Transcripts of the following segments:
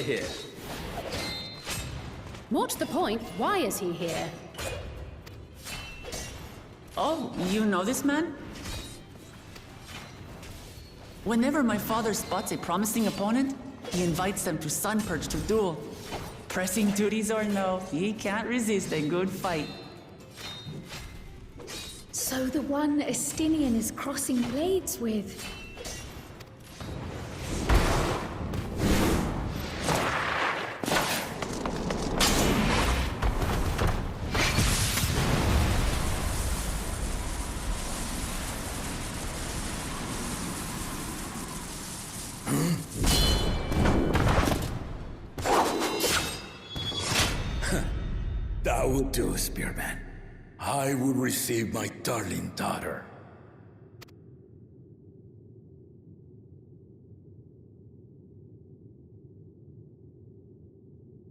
here? More to the point, why is he here? Oh, you know this man? Whenever my father spots a promising opponent, he invites them to Sunpurge to duel. Pressing duties or no, he can't resist a good fight. So the one Estinian is crossing blades with. That would do, Spearman. I would receive my darling daughter.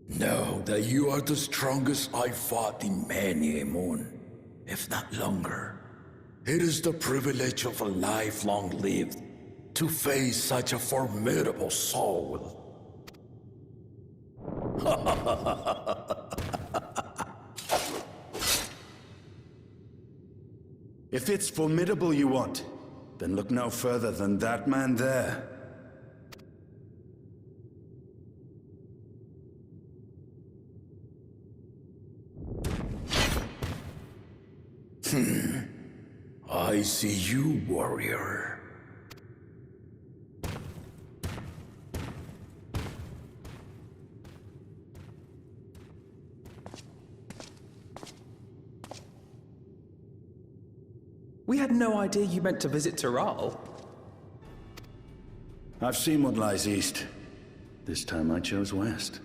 Know that you are the strongest I fought in many a moon, if not longer. It is the privilege of a life long lived to face such a formidable soul. If it's formidable you want, then look no further than that man there. I see you, warrior. We had no idea you meant to visit Tyrrell. I've seen what lies east. This time I chose west.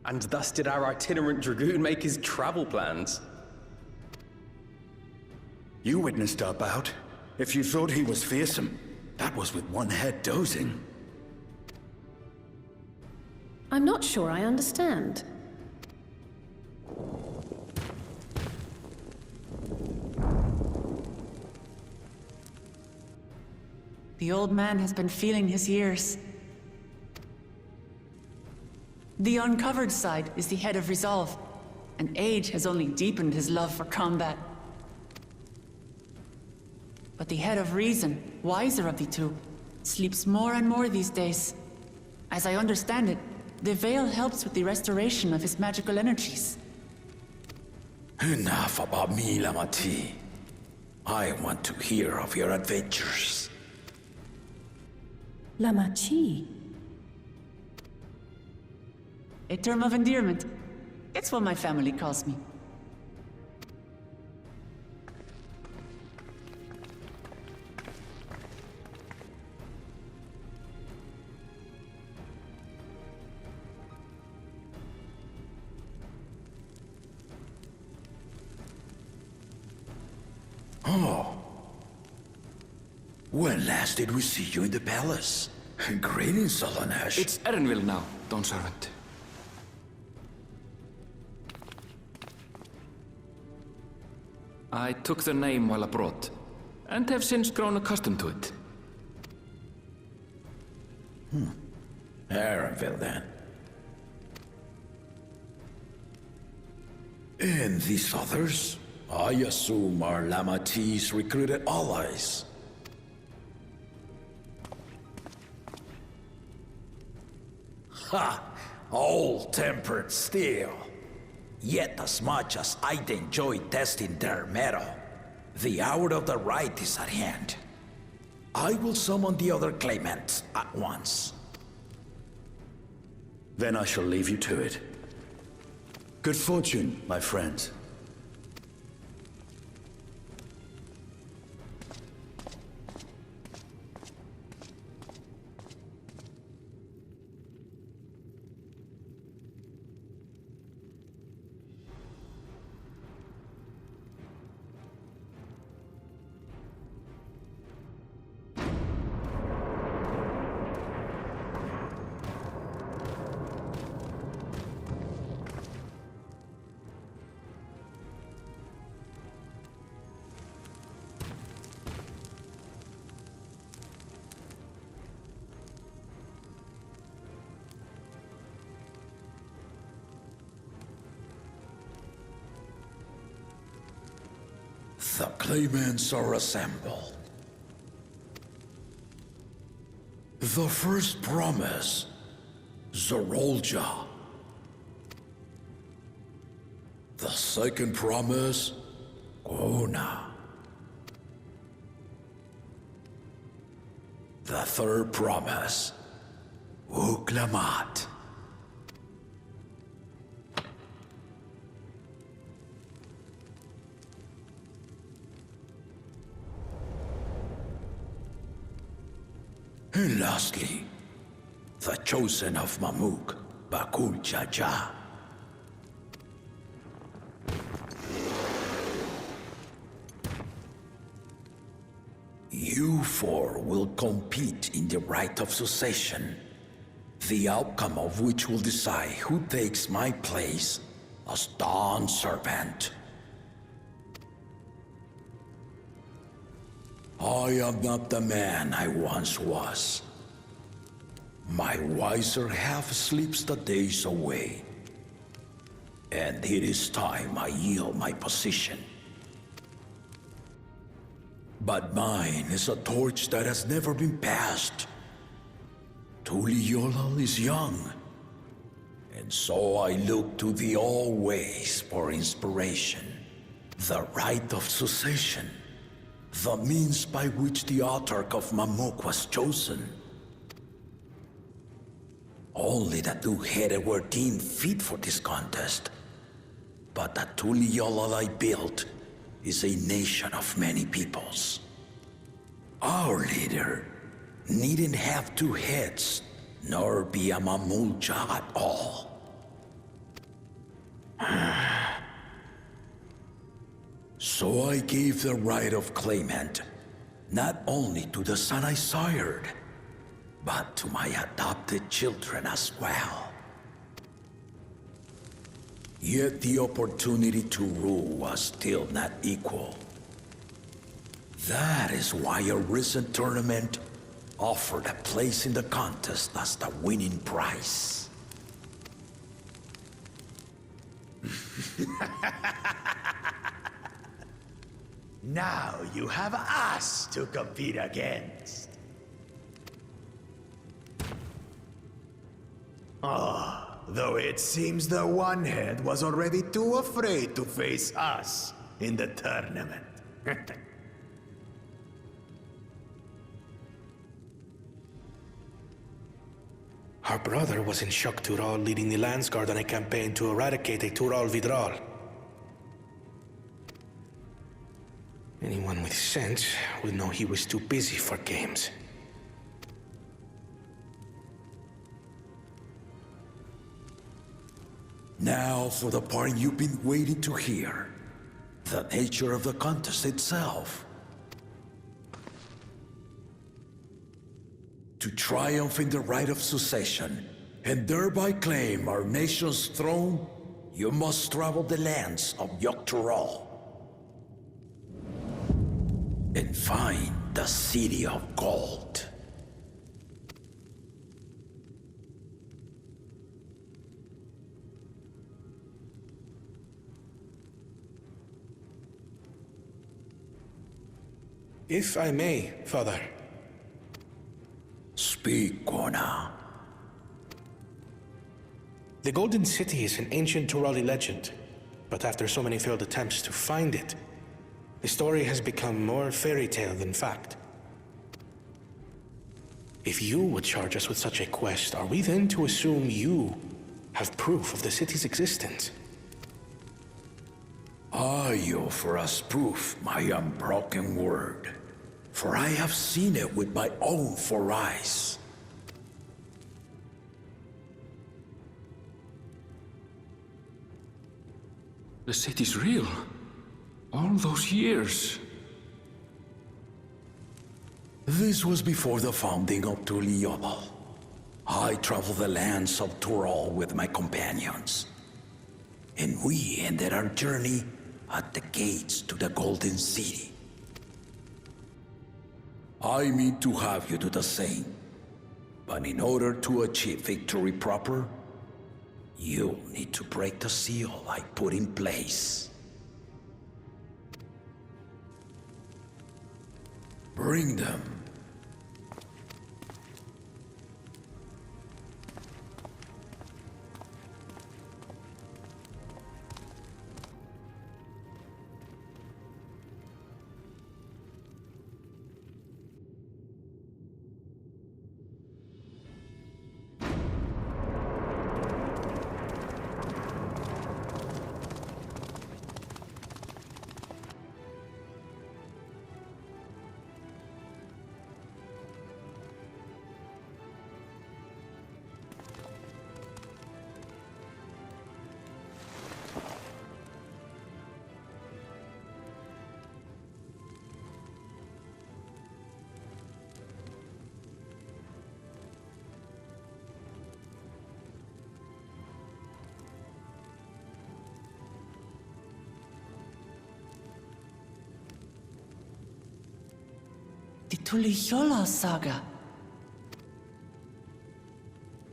And thus did our itinerant dragoon make his travel plans. You witnessed our bout. If you thought he was fearsome, that was with one head dozing. I'm not sure I understand. The old man has been feeling his years. The uncovered side is the head of resolve, and age has only deepened his love for combat. But the head of reason, wiser of the two, sleeps more and more these days. As I understand it, the veil helps with the restoration of his magical energies. Enough about me, Lamati. I want to hear of your adventures. Lamachi. A term of endearment. It's what my family calls me. Oh. When last did we see you in the palace? Greetings, Solanash. It's Erenville now, Don Servant. I took the name while abroad, and have since grown accustomed to it. Erenville, then. And these others? I assume are Lamati's recruited allies. Ha! Old-tempered steel. Yet as much as I'd enjoy testing their metal, the hour of the Rite is at hand. I will summon the other claimants at once. Then I shall leave you to it. Good fortune, my friends. The claimants are assembled. The first promise, Zorolja. The second promise, Gona. The third promise, Uklamat. And lastly, the chosen of Mamuk, Bakul Jaja. You four will compete in the Rite of Succession, the outcome of which will decide who takes my place as Dawn Servant. I am not the man I once was. My wiser half sleeps the days away, and it is time I yield my position. But mine is a torch that has never been passed. Tuliyola is young, and so I look to the always for inspiration. The Rite of Succession, the means by which the autarch of Mamuk was chosen. Only the two-headed were deemed fit for this contest. But the Tuliyola I built is a nation of many peoples. Our leader needn't have two heads, nor be a Mamulja at all. So I gave the right of claimant, not only to the son I sired, but to my adopted children as well. Yet the opportunity to rule was still not equal. That is why a recent tournament offered a place in the contest as the winning prize. Now you have us to compete against. Though it seems the one-head was already too afraid to face us in the tournament. Our brother was in Shok Tural leading the Landsguard on a campaign to eradicate a Tural Vidral. Anyone with sense would know he was too busy for games. Now for the part you've been waiting to hear. The nature of the contest itself. To triumph in the Rite of Succession, and thereby claim our nation's throne, you must travel the lands of Yogg-Tural and find the City of Gold. If I may, Father. Speak, Kona. The Golden City is an ancient Turali legend, but after so many failed attempts to find it, the story has become more fairy tale than fact. If you would charge us with such a quest, are we then to assume you have proof of the city's existence? I offer as proof my unbroken word, for I have seen it with my own four eyes. The city's real. All those years. This was before the founding of Tuliyola. I traveled the lands of Tural with my companions, and we ended our journey at the gates to the Golden City. I mean to have you do the same, but in order to achieve victory proper, you'll need to break the seal I put in place. Bring them. The Tuliyola saga.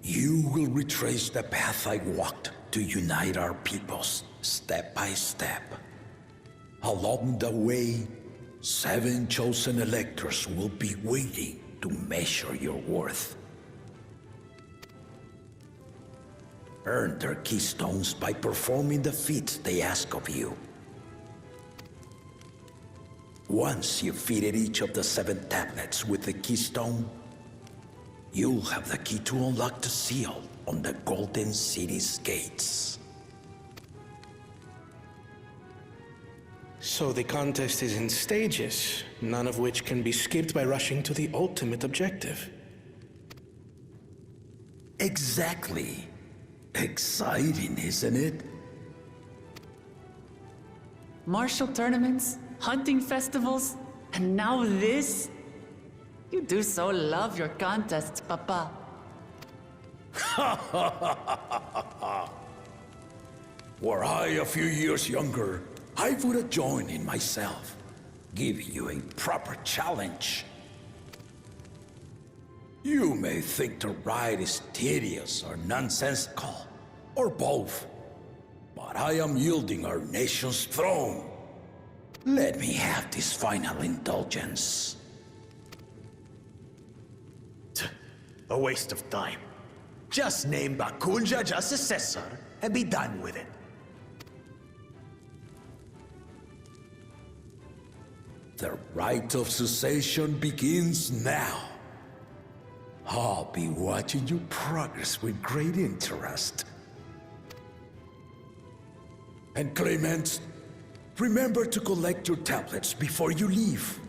You will retrace the path I walked to unite our peoples, step by step. Along the way, 7 chosen electors will be waiting to measure your worth. Earn their keystones by performing the feats they ask of you. Once you've fitted each of the 7 tablets with the keystone, you'll have the key to unlock the seal on the Golden City's gates. So the contest is in stages, none of which can be skipped by rushing to the ultimate objective. Exactly. Exciting, isn't it? Martial tournaments, hunting festivals, and now this? You do so love your contests, Papa. Were I a few years younger, I would have joined in myself, giving you a proper challenge. You may think the ride is tedious or nonsensical, or both, but I am yielding our nation's throne. Let me have this final indulgence. A waste of time. Just name Bakunja as successor and be done with it. The rite of succession begins now. I'll be watching your progress with great interest. And Clemens, remember to collect your tablets before you leave.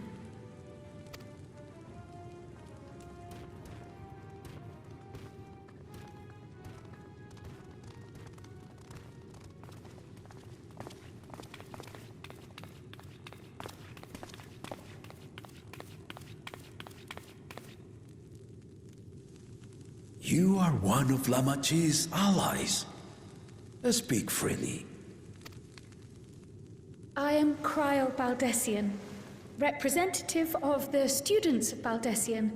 You are one of Lamachi's allies. Speak freely. I am Cryo Baldessian, representative of the students of Baldessian.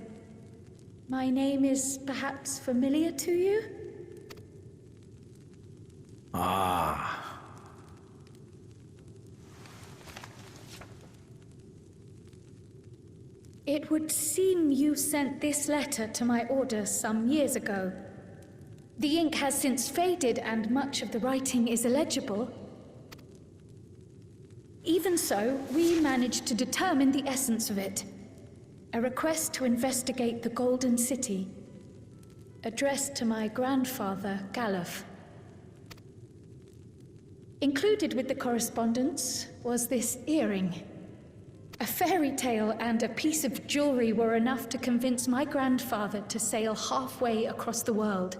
My name is perhaps familiar to you? Ah. It would seem you sent this letter to my order some years ago. The ink has since faded and much of the writing is illegible. Even so, we managed to determine the essence of it. A request to investigate the Golden City, addressed to my grandfather, Galuf. Included with the correspondence was this earring. A fairy tale and a piece of jewelry were enough to convince my grandfather to sail halfway across the world.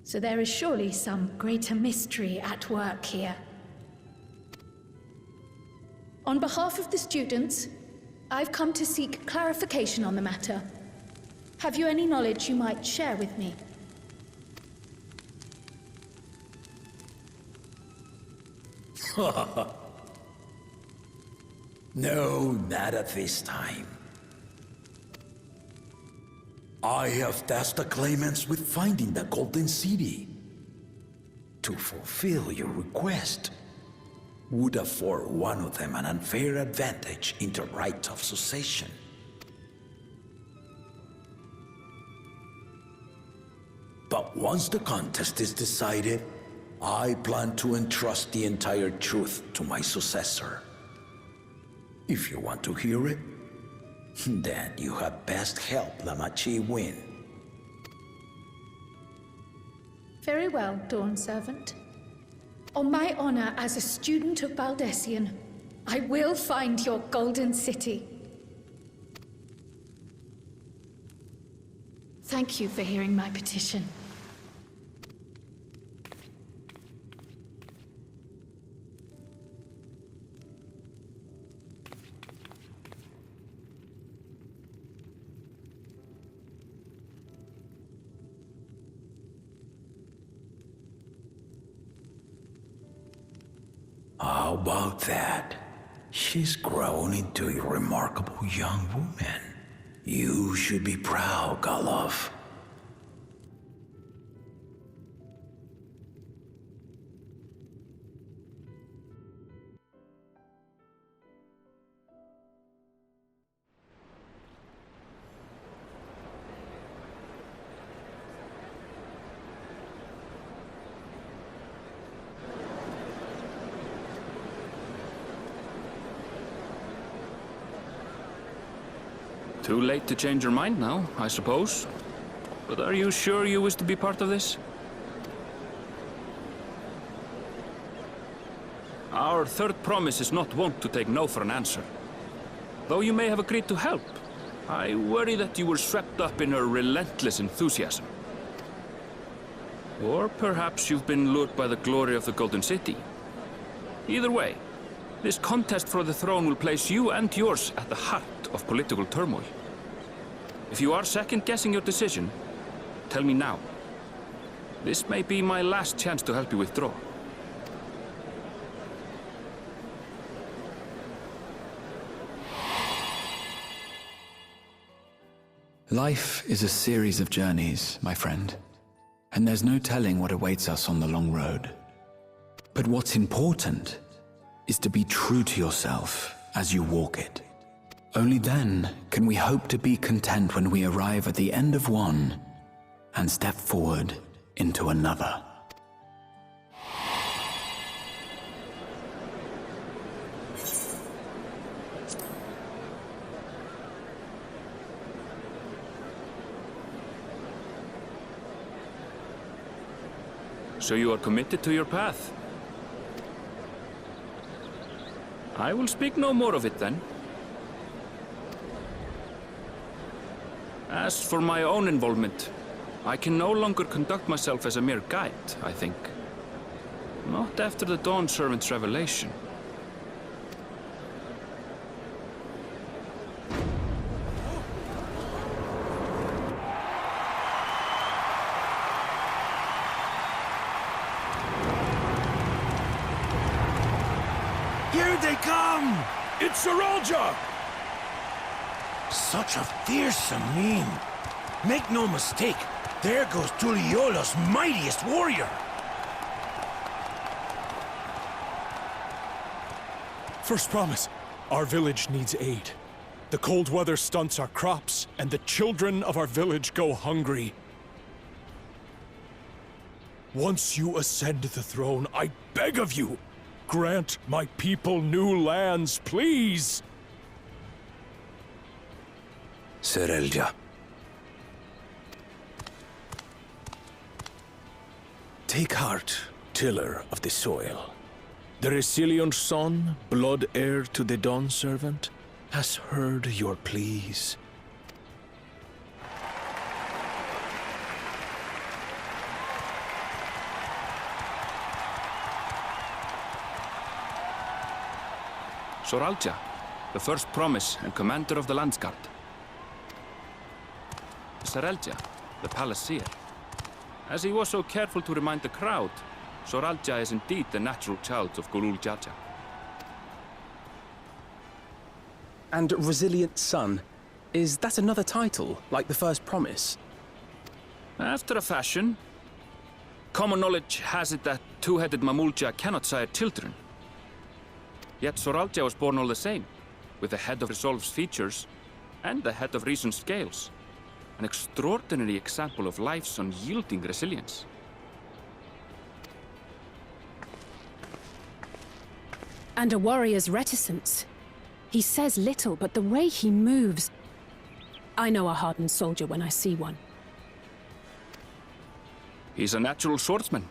So there is surely some greater mystery at work here. On behalf of the students, I've come to seek clarification on the matter. Have you any knowledge you might share with me? No, not at this time. I have tasked the claimants with finding the Golden City. To fulfill your request, would afford one of them an unfair advantage in the right of succession. But once the contest is decided, I plan to entrust the entire truth to my successor. If you want to hear it, then you had best help Lamachi win. Very well, Dawn Servant. On my honor as a student of Baldessian, I will find your golden city. Thank you for hearing my petition. How about that? She's grown into a remarkable young woman. You should be proud, Galov. Too late to change your mind now, I suppose. But are you sure you wish to be part of this? Our third promise is not wont to take no for an answer. Though you may have agreed to help, I worry that you were swept up in her relentless enthusiasm. Or perhaps you've been lured by the glory of the Golden City. Either way, this contest for the throne will place you and yours at the heart of political turmoil. If you are second-guessing your decision, tell me now. This may be my last chance to help you withdraw. Life is a series of journeys, my friend, and there's no telling what awaits us on the long road. But what's important is to be true to yourself as you walk it. Only then can we hope to be content when we arrive at the end of one and step forward into another. So you are committed to your path? I will speak no more of it then. As for my own involvement, I can no longer conduct myself as a mere guide, I think. Not after the Dawn Servant's revelation. Here they come! It's Saralja! Such a fearsome mien. Make no mistake, there goes Tuliola's mightiest warrior. First promise, our village needs aid. The cold weather stunts our crops, and the children of our village go hungry. Once you ascend the throne, I beg of you, grant my people new lands, please! Saralja. Take heart, tiller of the soil. The resilient son, blood heir to the Dawn Servant, has heard your pleas. Soralja, the first promise and commander of the Landsguard. Sarelja, the palaceer. As he was so careful to remind the crowd, Soralja is indeed the natural child of Gulul Jaja. And Resilient Son, is that another title, like the first promise? After a fashion. Common knowledge has it that two-headed Mamulja cannot sire children. Yet Soralja was born all the same, with the head of Resolve's features and the head of Reason's scales. An extraordinary example of life's unyielding resilience. And a warrior's reticence. He says little, but the way he moves... I know a hardened soldier when I see one. He's a natural swordsman,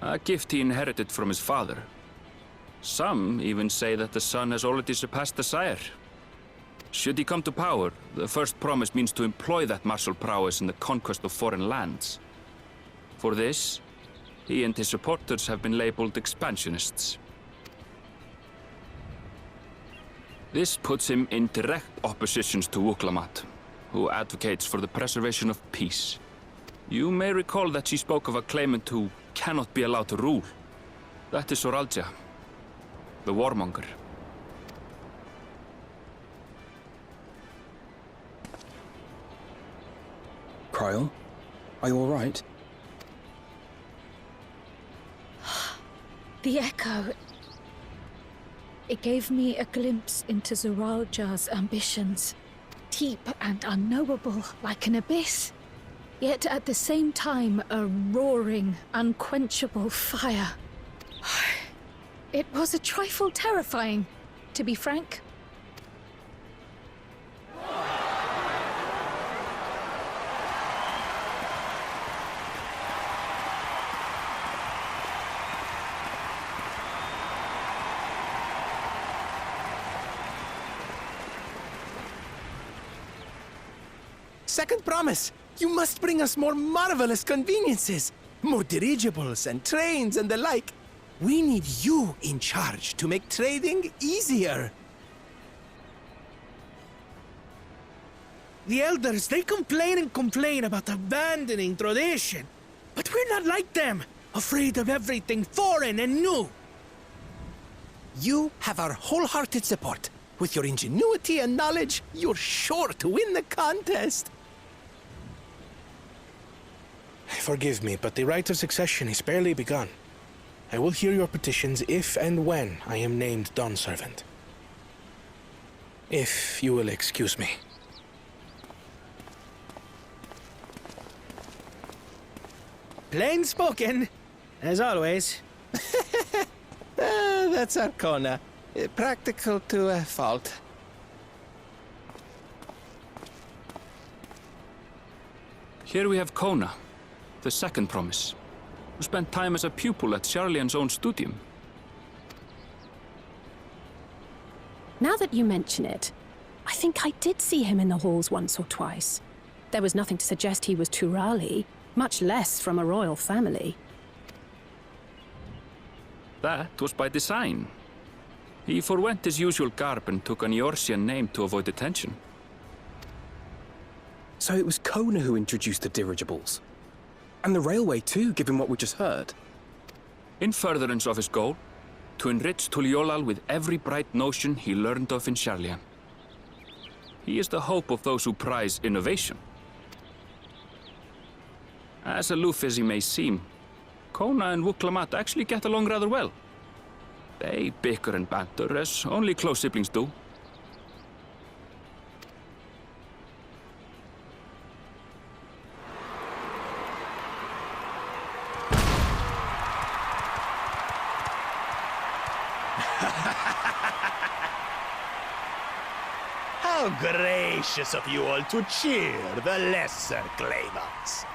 a gift he inherited from his father. Some even say that the son has already surpassed the sire. Should he come to power, the first promise means to employ that martial prowess in the conquest of foreign lands. For this, he and his supporters have been labeled expansionists. This puts him in direct opposition to Wuklamat, who advocates for the preservation of peace. You may recall that she spoke of a claimant who cannot be allowed to rule. That is Soralja, the warmonger. Kryl, are you all right? The echo... It gave me a glimpse into Zoralja's ambitions. Deep and unknowable, like an abyss. Yet at the same time, a roaring, unquenchable fire. It was a trifle terrifying, to be frank. Second promise! You must bring us more marvelous conveniences! More dirigibles and trains and the like. We need you in charge to make trading easier. The elders, they complain and complain about abandoning tradition. But we're not like them, afraid of everything foreign and new. You have our wholehearted support. With your ingenuity and knowledge, you're sure to win the contest. Forgive me, but the rite of succession is barely begun. I will hear your petitions if and when I am named Dawn Servant. If you will excuse me. Plain spoken, as always. That's Arcona. Practical to a fault. Here we have Kona, the second promise, who spent time as a pupil at Sharlian's own studium. Now that you mention it, I think I did see him in the halls once or twice. There was nothing to suggest he was Turali, much less from a royal family. That was by design. He forwent his usual garb and took an Eorzean name to avoid attention. So it was Kona who introduced the dirigibles. And the railway too, given what we just heard. In furtherance of his goal, to enrich Tuliolal with every bright notion he learned of in Sharlian. He is the hope of those who prize innovation. As aloof as he may seem, Kona and Wuklamat actually get along rather well. They bicker and banter, as only close siblings do. How gracious of you all to cheer the lesser claimants.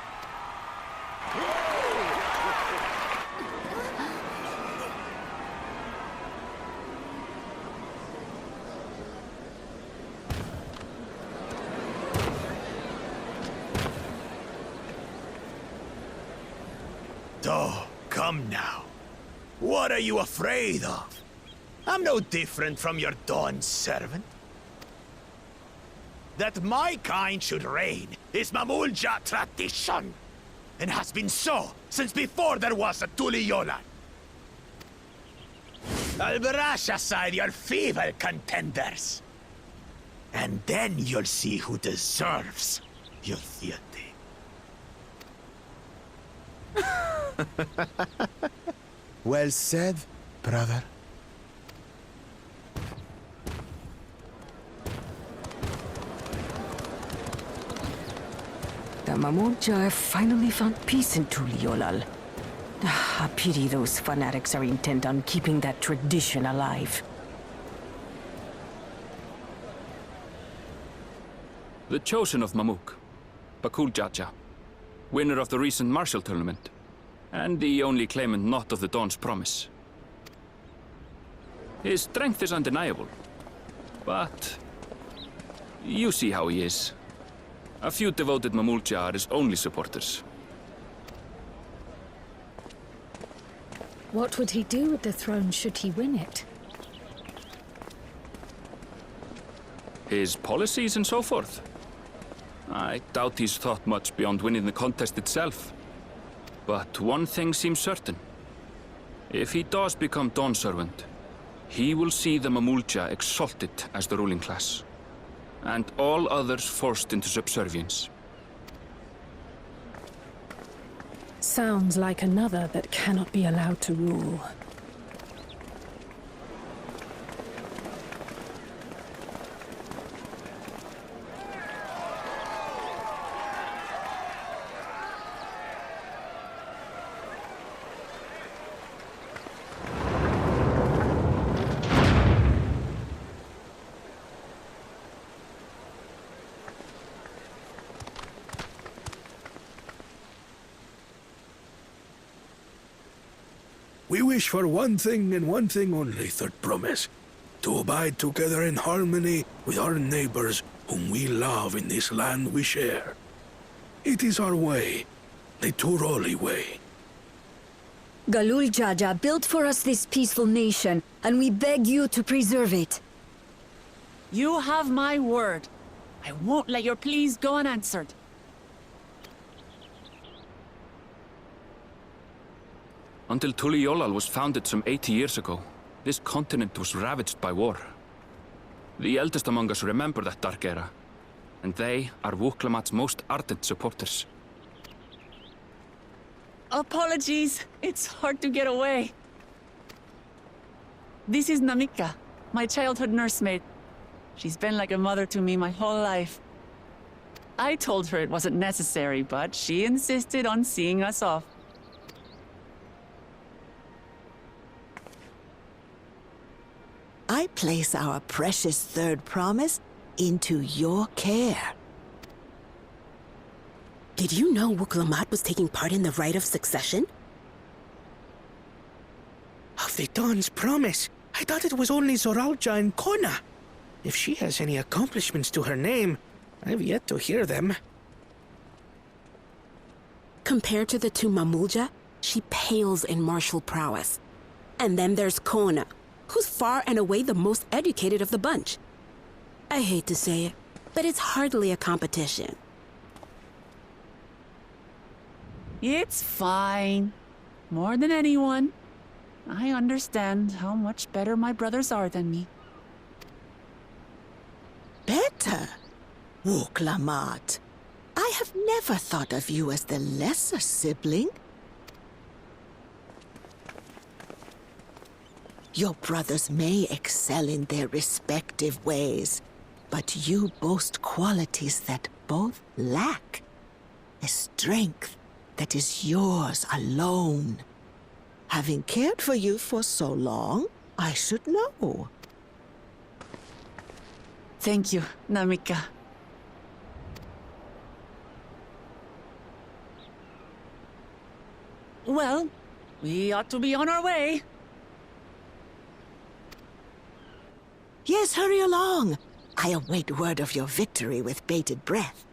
Oh, come now. What are you afraid of? I'm no different from your Dawn servant. That my kind should reign is Mamulja tradition, and has been so since before there was a Tuliyolan. I'll brush aside your feeble contenders, and then you'll see who deserves your fealty. Well said, brother. Mamulja have finally found peace in Tuliolal. I pity those fanatics are intent on keeping that tradition alive. The chosen of Mamuk, Bakul Jaja, winner of the recent martial tournament, and the only claimant not of the Dawn's promise. His strength is undeniable, but you see how he is. A few devoted Mamulja are his only supporters. What would he do with the throne should he win it? His policies and so forth. I doubt he's thought much beyond winning the contest itself. But one thing seems certain. If he does become Dawn Servant, he will see the Mamulja exalted as the ruling class, and all others forced into subservience. Sounds like another that cannot be allowed to rule. We wish for one thing and one thing only, Third Promise. To abide together in harmony with our neighbors whom we love in this land we share. It is our way, the Turoli way. Galul Jaja built for us this peaceful nation, and we beg you to preserve it. You have my word. I won't let your pleas go unanswered. Until Tuliolal was founded some 80 years ago, this continent was ravaged by war. The eldest among us remember that dark era, and they are Wuklamat's most ardent supporters. Apologies, it's hard to get away. This is Namika, my childhood nursemaid. She's been like a mother to me my whole life. I told her it wasn't necessary, but she insisted on seeing us off. I place our precious Third Promise into your care. Did you know Wuklamat was taking part in the Rite of Succession? Of the Dawn's Promise? I thought it was only Zoralja and Kona. If she has any accomplishments to her name, I've yet to hear them. Compared to the two Mamulja, she pales in martial prowess. And then there's Kona, who's far and away the most educated of the bunch. I hate to say it, but it's hardly a competition. It's fine. More than anyone. I understand how much better my brothers are than me. Better? Wuklamat, I have never thought of you as the lesser sibling. Your brothers may excel in their respective ways, but you boast qualities that both lack. A strength that is yours alone. Having cared for you for so long, I should know. Thank you, Namika. Well, we ought to be on our way. Yes, hurry along. I await word of your victory with bated breath.